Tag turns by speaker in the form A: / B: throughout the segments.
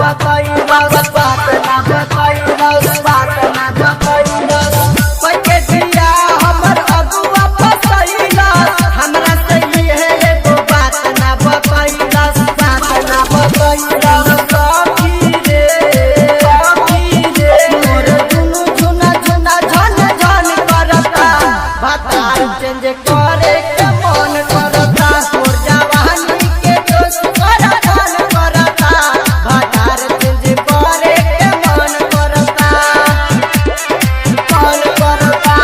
A: बतैलस बात ना बतैलस बात ना बतैलस पैके दिया हमर अगुआ फसैलस हमरा से ये एगो बात ना बतैलस बात ना बतैलस सखी रे मोर दुनु झुना झुना झन झन करता भतार चेंज करे के मन करता मोर जवानी के दोस्त करा धन करता भतार चेंज करे के मन करता मन करता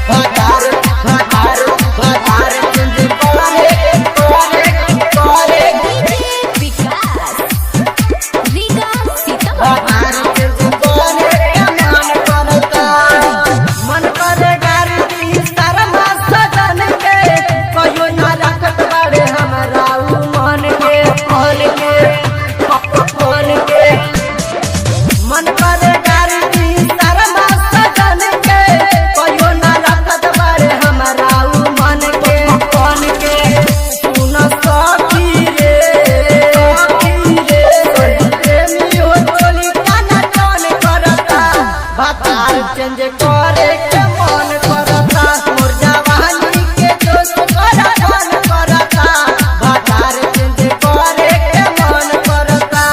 A: भतार भतार भतार चेंज करे
B: विकास रीगा सीतामढ़ी
A: भतार चेंज करे के मन करता मन करे गारी दी शर्मा सजन के कहियो ना रखत बाड़े हमरा उ मन के मन करे गारी दी शर्मा सजन के कहियो ना रखत बाड़े हमरा उ मन के सुन सखी रे प्रेमी हो टोली काना टोन करता भतार चेंज करे के मन करता मोर जवानी के दोस्त करा धन करता भतार चेंज करे के मन करता।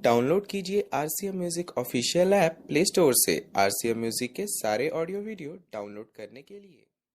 C: डाउनलोड कीजिए RCM music official app play store से। RCM म्यूजिक के सारे ऑडियो वीडियो डाउनलोड करने के लिए